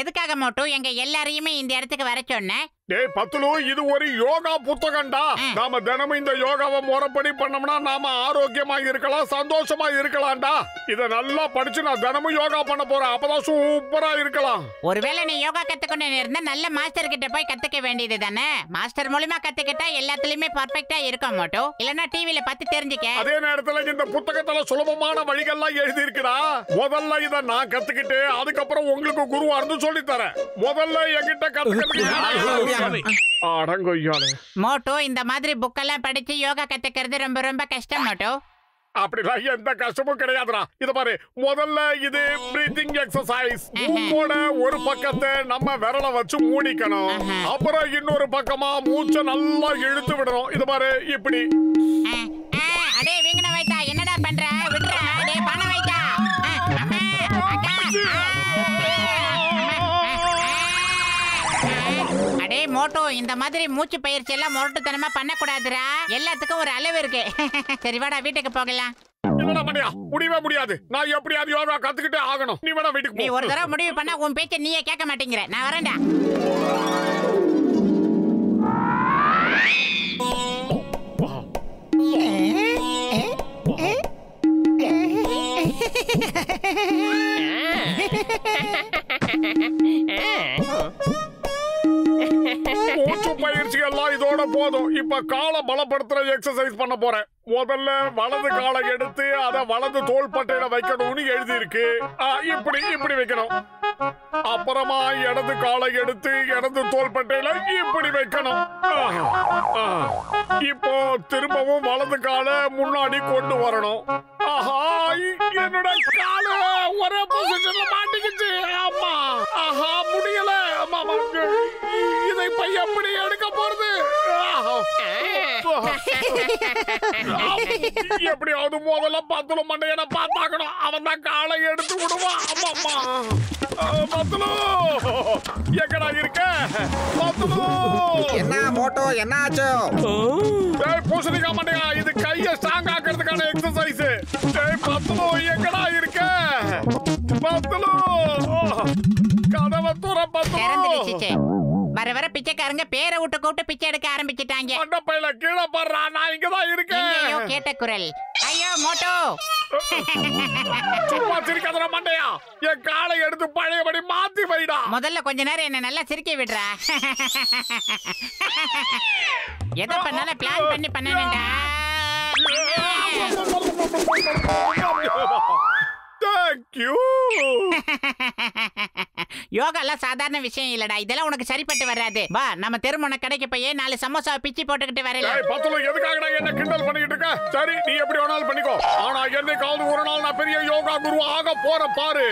எதுக்காக மோட்டு எங்க எல்லாரையுமே இந்த இடத்துக்கு வர சொன்ன? டேய் பத்துலு, இது ஒரு யோகா புத்தகம்டா. நாம தினமும் இந்த யோகாவை முறைப்படி பண்ணோம்னா நாம ஆரோக்கியமா இருக்கலாம், சந்தோஷமா இருக்கலாம்டா. இத நல்லா படிச்சு நான் தினமும் யோகா பண்ண போறேன். அப்பதான் சூப்பரா இருக்கலாம். ஒருவேளை நீ யோகா கத்துக்கொண்டு இருந்தா நல்ல மாஸ்டர் கிட்ட போய் கத்துக்க வேண்டியது தானே. மாஸ்டர் மூலமா கத்துக்கிட்டா எல்லாத்துலயுமே பர்ஃபெக்ட்டா இருக்கும் மோட்டு. இல்லனா டிவில பார்த்து தெரிஞ்சுக்க. அதே நேரத்துல இந்த புத்தகத்துல சுலபமான வழிகள்லாம் எழுதி இருக்குடா. முதல்ல இத நான் கத்துக்கிட்டு அதுக்கப்புறம் உங்களுக்கு குருவா இருந்து சொல்லி தரேன். முதல்ல என்கிட்ட கத்துக்கிறதுக்கு மோட்டு இந்த மாதிரி புக்கெல்லாம் படிச்சு யோகா கத்துக்கிறது ரொம்ப ரொம்ப கஷ்டம் மோட்டு. அப்படிலாம் எந்த கஷ்டமும் கிடையாதுடா. இத பாரு, முதல்ல இது பிரீத்திங் எக்ஸசைஸ். மூக்கோட ஒரு பக்கத்தை நம்ம விரல வச்சு மூடிக்கணும். அப்புறம் இன்னொரு பக்கமா மூச்சை நல்லா இழுத்து விடணும். இது பாரு, இப்படி. அடே வீங்கன வைத்தா, என்னடா பண்ற? விடுறா. அடே பண வைத்தா. அடே மோட்டோ, இந்த மாதிரி மூச்சு பயிற்சி எல்லாம் முரட்டுத்தனமா பண்ணக்கூடாதுடா. எல்லாத்துக்கும் ஒரு அளவு இருக்கு. சரி வாடா, வீட்டுக்கு போகலாம். என்னடா பண்ணியா? முடியவே முடியாது. நான் எப்படியாவது யோகா கத்துக்கிட்டே ஆகணும். நீ வேணா வீட்டுக்கு போ. நீ ஒரு தடவை முடிவு பண்ணா உன் பேச்சை நீயே கேட்க மாட்டேங்கிற. நான் வரேன்டா. மூச்சு பயிற்சி எல்லாம் இதோட போதும். இப்ப காலை பலப்படுத்துற எக்ஸசைஸ் பண்ண போறேன். முதல்ல வலது காலை எடுத்து அத வலது தோள்பட்டையில வைக்கணும்னு எழுதி இருக்கு. இப்படி இப்படி வைக்கணும். அப்புறமா இடது காலை எடுத்து இடது தோள்பட்டையில இப்படி வைக்கணும். இப்போ திரும்பவும் வலது காலை முன்னாடி கொண்டு வரணும். ஆஹா, என்னோட காலை ஒரே பொசிஷன்ல மாட்டிக்கிச்சு. அம்மா, ஆஹா, முடியல. இதை போய் எப்படி எடுக்க போறது? எப்படியாவது முதல்ல பத்துல மண்டையனை பார்த்தாக்கணும். அவன் தான் காலை எடுத்து விடுவான். அம்மா, பத்துலு எங்கடா இருக்க? பத்துலு, என்ன மோட்டோ, என்ன ஆச்சு? பூசணிக்கா மண்டையா, இது கைய ஸ்ட்ராங் ஆக்குறதுக்கான எக்ஸசைஸ். பத்துலு எங்கடா இருக்க? பத்துலு, கதவை துற. பத்துலு, வர வர பிச்சைக்காரங்க பேரை விட்டு கூப்பிட்டு பிச்சை எடுக்க ஆரம்பிச்சிட்டாங்க. மண்டப்பையில கீழே படுறா, நான் இங்கதான் இருக்கேன். கேட்ட குரல். ஐயோ மோட்டோ, சும்மா சிரிக்காதடா மண்டையா. என் காலை எடுத்து பழையபடி மாத்தி வைடா. முதல்ல கொஞ்ச நேரம் என்ன நல்லா சிரிக்க விடுறா. எதை பண்ணாலும் பிளான் பண்ணி பண்ணணும்டா. யோகா எல்லாம் சாதாரண விஷயம் இல்லடா. இதெல்லாம் உனக்கு சரிப்பட்டு வராது. வா, நம்ம தெருமுனை கடைக்கு போய் 4 சமோசா பிச்சி போட்டுக்கிட்டு வரலாம். எதுக்காக என்ன கிண்டல் பண்ணிக்கிட்டு இருக்க? சரி, நீ எப்படி வேணாலும் பண்ணிக்கோ. ஆனா என்னைக்காவது ஒரு நாள் நான் பெரிய யோகா குரு ஆக போற பாரு.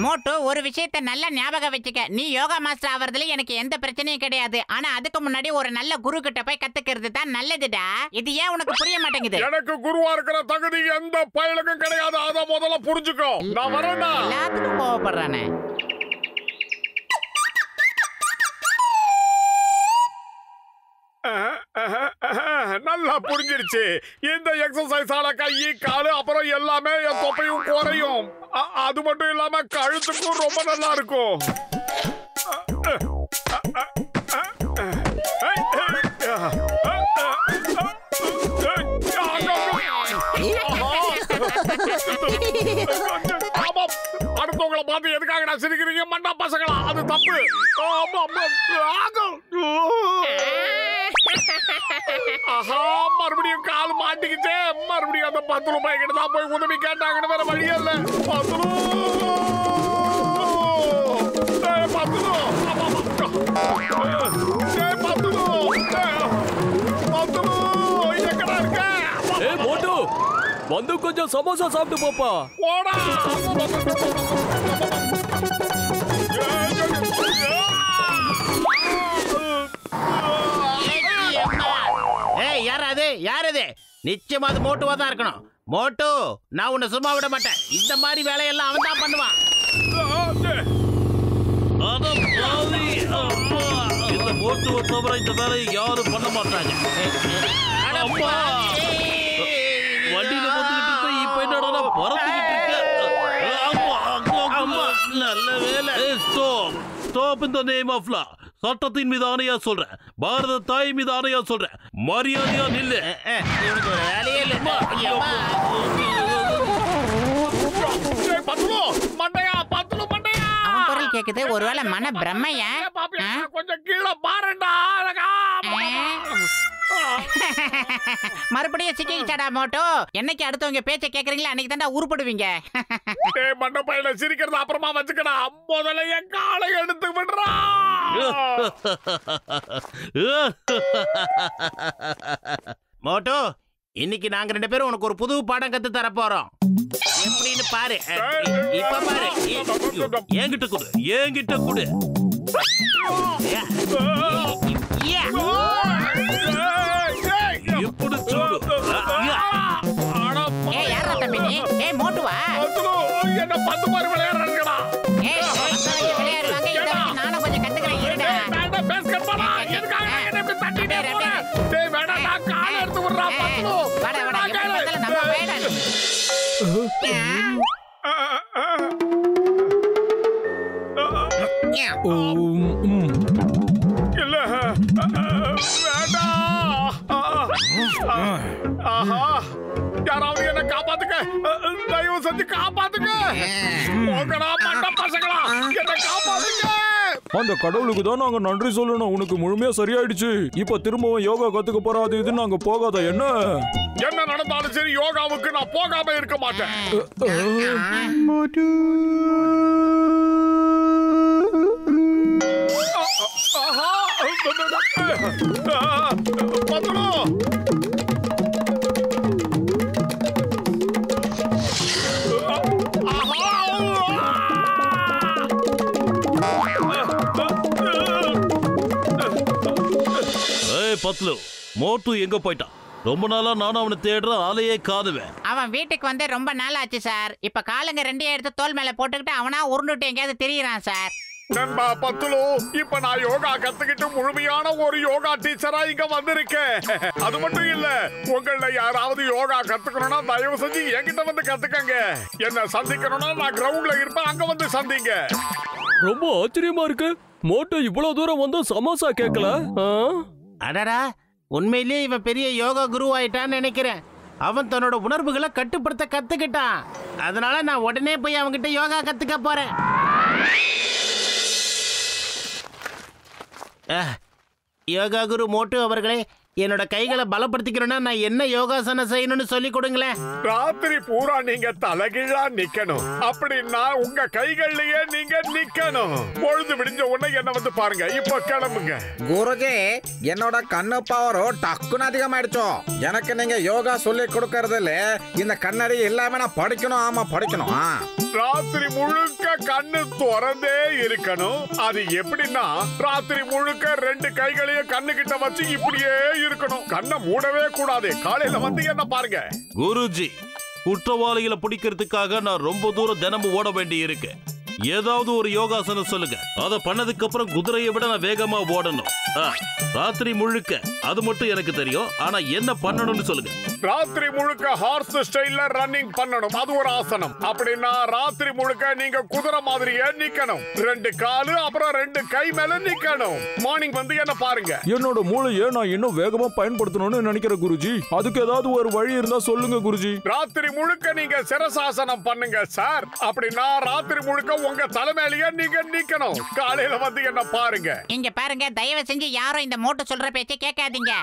மோட்டு, ஒரு விஷயத்தை நல்லா ஞாபகம் வச்சுக்க. நீ யோகா மாஸ்டர் ஆவறதுல எனக்கு எந்த பிரச்சனையும் கிடையாது. ஆனா அதுக்கு முன்னாடி ஒரு நல்ல குரு கிட்ட போய் கத்துக்கிறது தான் நல்லதுடா. இது ஏன் உனக்கு புரிய மாட்டேங்குது? எனக்கு குருவா இருக்கிற தகுதி எந்த பயலுக்கும் கிடையாது. அத முதல்ல புரிஞ்சுக்கோ. நான் வரேன்டா. எல்லாத்துக்கும் கோவப்படுறானே. நல்லா புரிஞ்சிருச்சு. இந்த எக்ஸசைஸால கை, காலு, அப்புறம் எல்லாமே என் தொப்பையும் குறையும். அது மட்டும் இல்லாம கழுத்துக்கும் ரொம்ப நல்லா இருக்கும். அடுத்தவங்களை பார்த்து எதுக்காக நான் சிரிக்கிறீங்க மண்டா பசங்களா? அது தப்பு. ஆஹா, மறுபடியும் கால் மாட்டிக்கிச்சே. மறுபடியும் அந்த 10 ரூபாய் கிட்ட தான் போய் உதவி கேட்டாங்கன்னு வேற வழி இல்ல. 10 எங்கடா இருக்க? மோட்டு, வந்து கொஞ்சம் சமோசா சாப்பிட்டு போப்பா. போடா. யாரது? நிச்சயமா அது மோட்டுவா தான் இருக்கணும். மோட்டு, நான் உன்னை சும்மா விட மாட்டேன். இந்த மாதிரி வேலையெல்லாம் அவன் தான் பண்ணுவான். இந்த மோட்டுவை தவிர இந்த வேலையை யாரும் பண்ண மாட்டாங்க. வண்டியில போட்டுக்கிட்டு இப்ப என்னடா பறந்துகிட்டு இருக்க? நல்ல வேலை. Stop in the name of law. சட்டத்தின் மீது ஆணையா சொல்றேன், பாரத தாய் மீது ஆணையா சொல்றேன், மரியாதையா நில்லு. இவனுக்கு ஒரு வேலையே இல்ல. பத்லு மண்டையா, பத்லு மண்டையா. அவன் குரல் கேக்குது. ஒருவேளை மன பிரம்மையா? கொஞ்சம் கீழே பாருடா. மறுபடியும் சிக்கிச்சாடா மோட்டோ. என்னைக்கு அடுத்தவங்க பேச்ச கேக்குறீங்களா அன்னைக்கு தாண்டா உருப்படுவீங்க. மண்ட பையில சிரிக்கிறது அப்புறமா வச்சுக்கடா. முதல்ல என் காலை எடுத்து விடுறா. மோட்டோ, இன்னைக்கு நாங்க 2 பேரும் உனக்கு ஒரு புது பாடம் கத்து தர போறோம். எப்படின்னு பாரு. இப்ப பாரு. என்கிட்ட கொடு, என்கிட்ட கொடு. எப்படி சூடு. ஏய் யாரா தம்பி நீ? ஏய் மோட்டுவா? என்ன பத்து மாதிரி விளையாடுறா. ஏய் விளையாடுவாங்க. இத வச்சு நானும் கொஞ்சம் கத்துக்கிறேன். இருடா. வாடா வாடா. எப்படி பார்த்தாலும் நம்ம வேடா நீ. இல்ல ஆஹா, யாராவது என்ன காப்பாத்துக்க. தயவு செஞ்சு காப்பாத்துக்க. போங்கடா மண்ட பசங்களா, என்ன காப்பாத்துக்க. அந்த கடவுளுக்கு தான் நாங்க நன்றி சொல்லணும். உனக்கு முழுமையா சரியாயிடுச்சு. இப்ப திரும்பவும் யோகா கத்துக்க போறாது. இது நாங்க போகாத என்ன நடந்தாலும் சரி யோகாவுக்கு நான் போகாம இருக்க மாட்டேன். ஆஹா, பத்லு பத்லு, மோட்டு எங்க போயிட்டான்? ரொம்ப நாளா நானும் அவனை தேடுற ஆளையே காதுவேன். அவன் வீட்டுக்கு வந்து ரொம்ப நாள் ஆச்சு சார். இப்ப காலுங்க 2 எடுத்து தோல் மேல போட்டுக்கிட்டு அவனா உருண்டுட்டு எங்கேயாவது திரியிறான் சார். நண்பா பத்லு, இப்ப நான் யோகா கத்துக்கிட்டு முழுமையான ஒரு யோகா டீச்சரா இங்க வந்திருக்கேன். அது மட்டும் இல்ல, உங்கள யாராவது யோகா கத்துக்கணும்னா தயவு செஞ்சு என்கிட்ட வந்து கத்துக்கங்க. என்ன சந்திக்கணும்னா நான் கிரவுண்ட்ல இருப்பேன், அங்க வந்து சந்திங்க. ரொம்ப ஆச்சரியமா இருக்கு. மோட்டோ இவ்வளவு தூரம் வந்து சமோசா கேட்கல. அடடா, உண்மையிலேயே இவன் பெரிய யோகா குரு ஆயிட்டான்னு நினைக்கிறேன். அவன் தன்னோட உணர்வுகளை கட்டுப்படுத்த கத்துக்கிட்டான். அதனால நான் உடனே போய் அவன்கிட்ட யோகா கத்துக்க போறேன். யோகா குரு மோட்டு அவர்களே, என்னோட கைகளை பலப்படுத்திக்கணும்னா நான் என்ன யோகாசனம் செய்யணும்னு சொல்லி கொடுங்களேன். ராத்திரி பூரா நீங்க தலைகீழா நிக்கணும். அப்படின்னா உங்க கைகள்லயே நீங்க நிக்கணும். பொழுது விடிஞ்ச உடனே என்ன வந்து பாருங்க. இப்ப கிளம்புங்க. குருஜி, என்னோட கண்ணு பவரோ டக்குன்னு அதிகமாயிடுச்சோ. எனக்கு நீங்க யோகா சொல்லி கொடுக்கறதுல இந்த கண்ணாடி எல்லாமே நான் படிக்கணும். ஆமா படிக்கணும். ராத்திரி முழுக்க கண்ணு திறந்தே இருக்கணும். அது எப்படின்னா ராத்திரி முழுக்க 2 கைகளையும் கண்ணு கிட்ட வச்சு இப்படியே இருக்கணும். கண்ணை மூடவே கூடாது. காலையில வந்து என்ன பாருங்க. குருஜி, குற்றவாளிகளை பிடிக்கிறதுக்காக நான் ரொம்ப தூரம் தினமும் ஓட வேண்டி இருக்கு. ஏதாவது ஒரு யோகாசனம் சொல்லுங்க. அத பண்ணதுக்கு அப்புறம் குதிரையை விட நான் வேகமா ஓடணும். ராத்திரி முழுக்க அது மட்டும் எனக்கு தெரியும். ஆனா என்ன பண்ணணும்னு சொல்லுங்க. ராத்திரி முழுக்க ஹார்ஸ் ஸ்டைல்ல ரன்னிங் பண்ணணும். அது ஒரு ஆசனம். அப்படின்னா ராத்திரி முழுக்க நீங்க குதிரை மாதிரியே நிக்கணும். 2 காலு அப்புறம் 2 கை மேல நிக்கணும். மார்னிங் வந்து என்ன பாருங்க. என்னோட மூளையை நான் இன்னும் வேகமா பயன்படுத்தணும்னு நினைக்கிறேன் குருஜி. அதுக்கு ஏதாவது ஒரு வழி இருந்தா சொல்லுங்க குருஜி. ராத்திரி முழுக்க நீங்க சிரசாசனம் பண்ணுங்க சார். அப்படின்னா ராத்திரி முழுக்க உங்க தலைமையிலேயே நீங்க நிக்கணும். காலையில வந்து என்ன பாருங்க. இங்க பாருங்க, தயவு செஞ்சு யாரும் இந்த மோட்டு சொல்ற பேச்சை கேட்காதீங்க.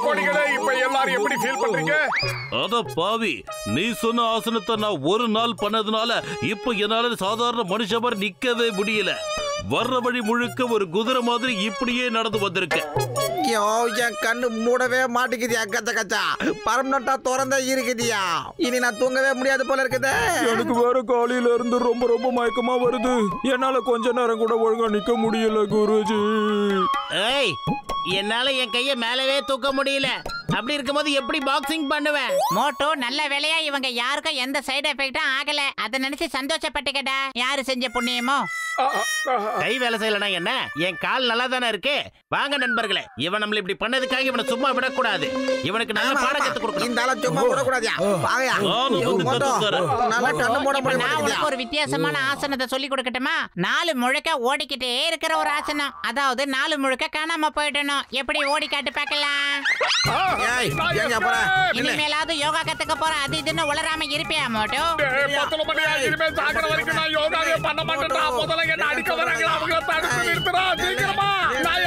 கோடிகளே, இப்ப எல்லாரும் எப்படி ஃபீல் பண்றீங்க? அத பாவி, நீ சொன்ன ஆசனத்தை நான் ஒரு நாள் பண்ணதுனால இப்ப என்னால சாதாரண மனுஷ மாதிரி நிக்கவே முடியல. வர்ற வழி முழுக்க ஒரு குதிரை மாதிரி இப்படியே நடந்து வந்திருக்க. ஐயோ, என் கண்ணு மூடவே மாட்டேங்குதியா கச்ச கச்சா. பர்மனண்டா திறந்தா இருக்குதியா. இனி நான் தூங்கவே முடியாது போல இருக்குது. எனக்கு வேற காலையில இருந்து ரொம்ப ரொம்ப மயக்கமா வருது. என்னால கொஞ்ச நேரம் கூட ஒழுங்கா நிக்க முடியல குருஜி. ஏய், என்னால என் கைய மேலவே தூக்க முடியல. அப்படி இருக்கும்போது எப்படி பாக்ஸிங் பண்ணுவேன்? மோட்டோ, நல்ல வேலையா இவங்க யாருக்கும் எந்த சைடு எஃபெக்டும் ஆகல. அதை நினைச்சு சந்தோஷப்பட்டுக்கடா. யாரு செஞ்ச புண்ணியமோ. கை வேலை செய்யலனா என்ன? என் கால் நல்லா தானே இருக்கு. வாங்க நண்பர்களே, இவன் நம்மள இப்படி பண்ணதுக்காக இவனை சும்மா விடக்கூடாது. இவனுக்கு நல்ல பாடம் கத்து கொடுக்கணும். இந்த ஆள சும்மா விடக்கூடாதியா. வாங்கயா. நானும் வந்து கத்துத்தரேன். நல்லா கண்ணு மூட இப்ப நான் முடியாது. உனக்கு ஒரு வித்தியாசமான ஆசனத்தை சொல்லி கொடுக்கட்டுமா? 4 முழுக்க ஓடிக்கிட்டே இருக்கிற ஒரு ஆசனம். அதாவது 4 முழுக்க காணாம போயிடணும். எப்படி ஓடி காட்டு பார்க்கலாம். ஏய், எங்க போற? இனிமேலாவது யோகா கத்துக்க போற. அது இதுன்னு உளராம இருப்பியா மோட்டோ? இனிமே சாகிற வரைக்கும் நான் யோகாவே பண்ண மாட்டேன்டா. முதல்ல என்ன அடிக்க வராங்களா அவங்கள தடுத்து நிறுத்துறா. சீக்கிரமா நான்